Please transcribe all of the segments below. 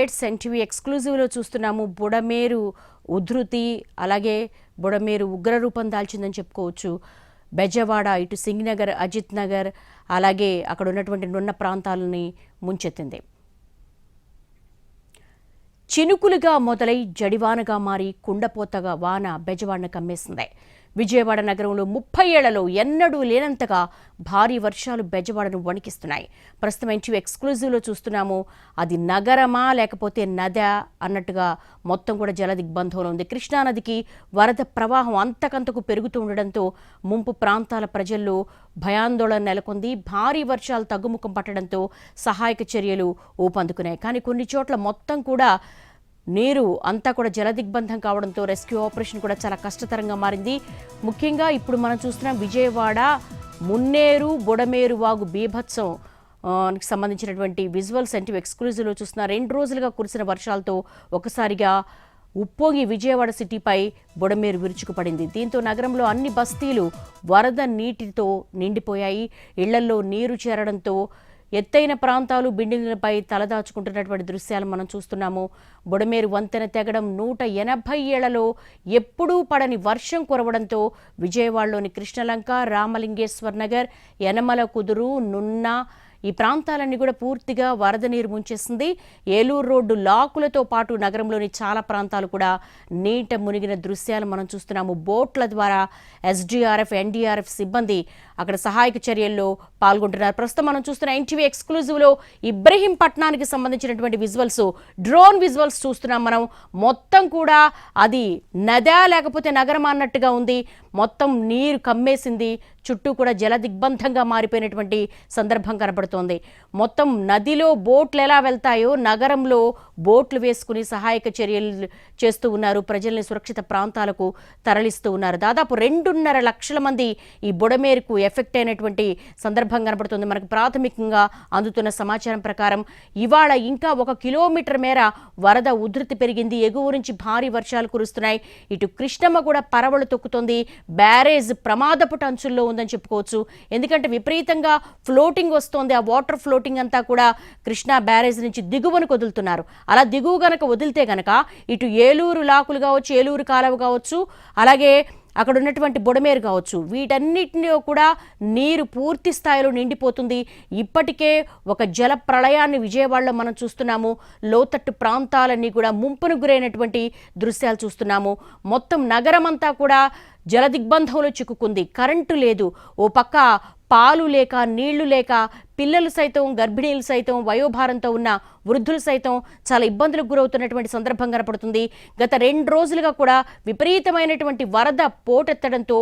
NTV ఎక్స్క్లూజివ్లో చూస్తున్నాము. బుడమేరు ఉధృతి అలాగే బుడమేరు ఉగ్రరూపం దాల్చిందని చెప్పుకోవచ్చు. బెజవాడ, ఇటు సింగ్నగర్, అజిత్ నగర్ అలాగే అక్కడ ఉన్నటువంటి నున్న ప్రాంతాలని ముంచెత్తింది. చినుకులుగా మొదలై జడివానగా మారి కుండపోతగా వాన బెజవాడను కమ్మేసింది. విజయవాడ నగరంలో 30 ఏళ్లలో ఎన్నడూ లేనంతగా భారీ వర్షాలు బెజవాడను వణికిస్తున్నాయి. ప్రస్తుతం ఎన్టీవీ ఎక్స్క్లూజివ్లో చూస్తున్నాము. అది నగరమా లేకపోతే నదా అన్నట్టుగా మొత్తం కూడా జల దిగ్బంధంలో ఉంది. కృష్ణానదికి వరద ప్రవాహం అంతకంతకు పెరుగుతూ ఉండడంతో ముంపు ప్రాంతాల ప్రజల్లో భయాందోళన నెలకొంది. భారీ వర్షాలు తగ్గుముఖం పట్టడంతో సహాయక చర్యలు ఊపందుకున్నాయి. కానీ కొన్ని చోట్ల మొత్తం కూడా నీరు అంతా కూడా జలదిగ్బంధం కావడంతో రెస్క్యూ ఆపరేషన్ కూడా చాలా కష్టతరంగా మారింది. ముఖ్యంగా ఇప్పుడు మనం చూస్తున్నాం విజయవాడ మున్నేరు బుడమేరు వాగు బీభత్సం సంబంధించినటువంటి విజువల్స్ ఎన్టీవీ ఎక్స్క్లూజివ్లో చూస్తున్న 2 రోజులుగా కురిసిన వర్షాలతో ఒకసారిగా ఉప్పొంగి విజయవాడ సిటీపై బుడమేరు విరుచుకుపడింది. దీంతో నగరంలో అన్ని బస్తీలు వరద నీటితో నిండిపోయాయి. ఇళ్లల్లో నీరు చేరడంతో ఎత్తైన ప్రాంతాలు బిల్డింగ్లపై తలదాచుకుంటున్నటువంటి దృశ్యాలు మనం చూస్తున్నాము. బుడమేరు వంతెన తెగడం 180 ఏళ్లలో ఎప్పుడూ పడని వర్షం కురవడంతో విజయవాడలోని కృష్ణలంక, రామలింగేశ్వర్ నగర్, యనమల కుదురు, నున్న ఈ ప్రాంతాలన్నీ కూడా పూర్తిగా వరద నీరు ముంచేసింది. ఏలూరు రోడ్డు లాకులతో పాటు నగరంలోని చాలా ప్రాంతాలు కూడా నీట మునిగిన దృశ్యాలు మనం చూస్తున్నాము. బోట్ల ద్వారా ఎస్డీఆర్ఎఫ్, ఎన్డీఆర్ఎఫ్ సిబ్బంది అక్కడ సహాయక చర్యల్లో పాల్గొంటున్నారు. ప్రస్తుతం మనం చూస్తున్న ఎన్టీవీ ఎక్స్క్లూజివ్లో ఇబ్రహీంపట్నానికి సంబంధించినటువంటి విజువల్స్, డ్రోన్ విజువల్స్ చూస్తున్నాం మనం. మొత్తం కూడా అది నదా లేకపోతే నగరం అన్నట్టుగా ఉంది. మొత్తం నీరు కమ్మేసింది. చుట్టూ కూడా జల దిగ్బంధంగా మారిపోయినటువంటి సందర్భం కనబడుతోంది. మొత్తం నదిలో బోట్లు ఎలా వెళ్తాయో నగరంలో బోట్లు వేసుకుని సహాయక చర్యలు చేస్తూ ఉన్నారు. ప్రజల్ని సురక్షిత ప్రాంతాలకు తరలిస్తూ ఉన్నారు. దాదాపు 2.5 లక్షల మంది ఈ బుడమేరుకు ఎఫెక్ట్ అయినటువంటి సందర్భం కనబడుతుంది. మనకు ప్రాథమికంగా అందుతున్న సమాచారం ప్రకారం ఇవాళ ఇంకా 1 కిలోమీటర్ మేర వరద ఉధృతి పెరిగింది. ఎగువ నుంచి భారీ వర్షాలు కురుస్తున్నాయి. ఇటు కృష్ణమ్మ కూడా పరవళ్లు తొక్కుతోంది. బ్యారేజ్ ప్రమాదపు అంచుల్లో ఉందని చెప్పుకోవచ్చు. ఎందుకంటే విపరీతంగా ఫ్లోటింగ్ వస్తోంది. ఆ వాటర్ ఫ్లోటింగ్ అంతా కూడా కృష్ణా బ్యారేజ్ నుంచి దిగువను వదులుతున్నారు. అలా దిగువ గనక వదిలితే గనక ఇటు ఏలూరు లాకులు కావచ్చు, ఏలూరు కాలువ కావచ్చు, అలాగే అక్కడ ఉన్నటువంటి బుడమేరు కావచ్చు, వీటన్నిటిలో కూడా నీరు పూర్తి స్థాయిలో నిండిపోతుంది. ఇప్పటికే ఒక జల ప్రళయాన్ని విజయవాడలో మనం చూస్తున్నాము. లోతట్టు ప్రాంతాలన్నీ కూడా ముంపును గురైనటువంటి దృశ్యాలు చూస్తున్నాము. మొత్తం నగరం అంతా కూడా జల దిగ్బంధంలో చిక్కుకుంది. కరెంటు లేదు. ఓ పక్క పాలు లేక, నీళ్లు లేక పిల్లలు సైతం, గర్భిణీలు సైతం, వయోభారంతో ఉన్న వృద్ధులు సైతం చాలా ఇబ్బందులకు గురవుతున్నటువంటి సందర్భం కనపడుతుంది. గత 2 రోజులుగా కూడా విపరీతమైనటువంటి వరద పోటెత్తడంతో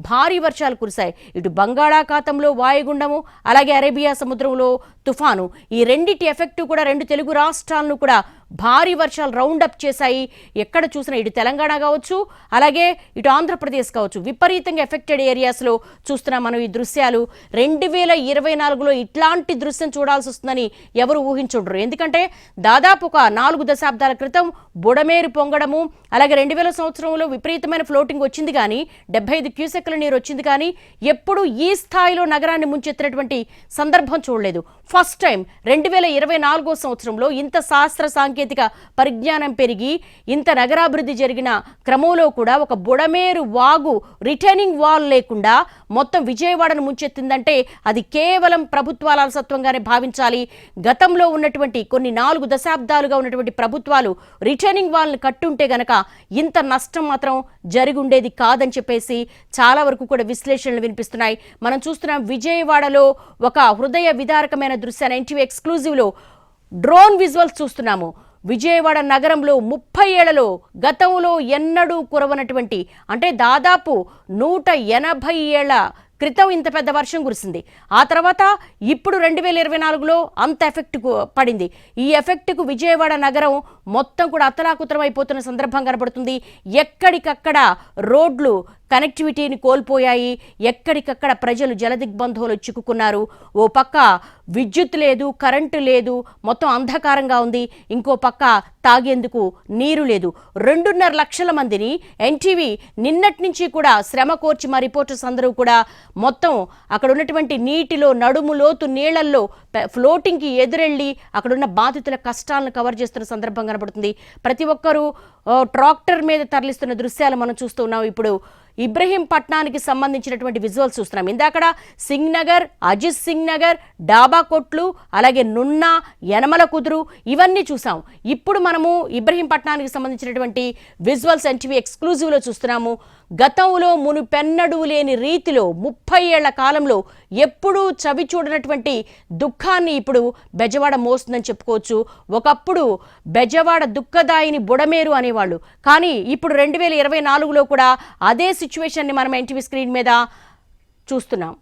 భారీ వర్షాలు కురిశాయి. ఇటు బంగాళాఖాతంలో వాయుగుండము, అలాగే అరేబియా సముద్రంలో తుఫాను, ఈ రెండిటి ఎఫెక్టు కూడా 2 తెలుగు రాష్ట్రాలను కూడా భారీ వర్షాలు రౌండప్ చేశాయి. ఎక్కడ చూసినా ఇటు తెలంగాణ కావచ్చు, అలాగే ఇటు ఆంధ్రప్రదేశ్ కావచ్చు, విపరీతంగా ఎఫెక్టెడ్ ఏరియాస్లో చూస్తున్నాం మనం ఈ దృశ్యాలు. 2024లో ఇట్లాంటి దృశ్యం చూడాల్సి వస్తుందని ఎవరు ఊహించుండ్రు. ఎందుకంటే దాదాపు ఒక 4 దశాబ్దాల క్రితం బుడమేరు పొంగడము, అలాగే 2000 సంవత్సరంలో విపరీతమైన ఫ్లోటింగ్ వచ్చింది, కానీ 75 క్యూసెక్ల నీరు వచ్చింది, కానీ ఎప్పుడు ఈ స్థాయిలో నగరాన్ని ముంచెత్తినటువంటి సందర్భం చూడలేదు. ఫస్ట్ టైం 2024 సంవత్సరంలో ఇంత శాస్త్ర సాంకేతిక పరిజ్ఞానం పెరిగి ఇంత నగరాభివృద్ధి జరిగిన క్రమంలో కూడా ఒక బుడమేరు వాగు రిటైనింగ్ వాల్ లేకుండా మొత్తం విజయవాడను ముంచెత్తిందంటే అది కేవలం ప్రభుత్వాల అలసత్వంగానే భావించాలి. గతంలో ఉన్నటువంటి కొన్ని 4 దశాబ్దాలుగా ఉన్నటువంటి ప్రభుత్వాలు రిటైనింగ్ వాల్ని కట్టుంటే గనక ఇంత నష్టం మాత్రం జరిగి ఉండేది కాదని చెప్పేసి చాలా వరకు కూడా విశ్లేషణలు వినిపిస్తున్నాయి. మనం చూస్తున్నాం విజయవాడలో ఒక హృదయ విదారకమైన దృశ్యాన్ని ఎన్టీవీ ఎక్స్క్లూజివ్లో డ్రోన్ విజువల్స్ చూస్తున్నాము. విజయవాడ నగరంలో 30 ఏళ్లలో గతంలో ఎన్నడూ కురవనటువంటి, అంటే దాదాపు 180 ఏళ్ల క్రితం ఇంత పెద్ద వర్షం కురిసింది. ఆ తర్వాత ఇప్పుడు 2024లో అంత ఎఫెక్ట్ పడింది. ఈ ఎఫెక్ట్కు విజయవాడ నగరం మొత్తం కూడా అతలాకుతలం అయిపోతున్న సందర్భం కనబడుతుంది. ఎక్కడికక్కడ రోడ్లు కనెక్టివిటీని కోల్పోయాయి. ఎక్కడికక్కడ ప్రజలు జలదిగ్బంధంలో చిక్కుకున్నారు. ఓ పక్క విద్యుత్ లేదు, కరెంటు లేదు, మొత్తం అంధకారంగా ఉంది. ఇంకో పక్క తాగేందుకు నీరు లేదు. 2.5 లక్షల మందిని ఎన్టీవీ నిన్నటి నుంచి కూడా శ్రమ కోర్చి మా రిపోర్టర్స్ అందరూ కూడా మొత్తం అక్కడ ఉన్నటువంటి నీటిలో నడుము లోతు నీళ్లల్లో ఫ్లోటింగ్కి ఎదురెళ్ళి అక్కడున్న బాధితుల కష్టాలను కవర్ చేస్తున్న సందర్భం కనబడుతుంది. ప్రతి ఒక్కరూ ట్రాక్టర్ మీద తరలిస్తున్న దృశ్యాలు మనం చూస్తూ ఉన్నాం. ఇప్పుడు ఇబ్రహీంపట్నానికి సంబంధించినటువంటి విజువల్స్ చూస్తున్నాం. ఇందాక సింగ్ నగర్, అజిత్ సింగ్ నగర్, డాబా కొట్లు, అలాగే నున్నా, యనమల కుదురు ఇవన్నీ చూసాం. ఇప్పుడు మనము ఇబ్రహీంపట్నానికి సంబంధించినటువంటి విజువల్స్ ఎన్టీవీ ఎక్స్క్లూజివ్లో చూస్తున్నాము. గతంలో మునుపెన్నడూ లేని రీతిలో 30 ఏళ్ల కాలంలో ఎప్పుడూ చవి చూడనటువంటి దుఃఖాన్ని ఇప్పుడు బెజవాడ మోస్తుందని చెప్పుకోవచ్చు. ఒకప్పుడు బెజవాడ దుఃఖదాయిని బుడమేరు అనేవాళ్ళు, కానీ ఇప్పుడు 2024లో కూడా అదే సిచ్యువేషన్ని మనం ఎన్టీవీ స్క్రీన్ మీద చూస్తున్నాం.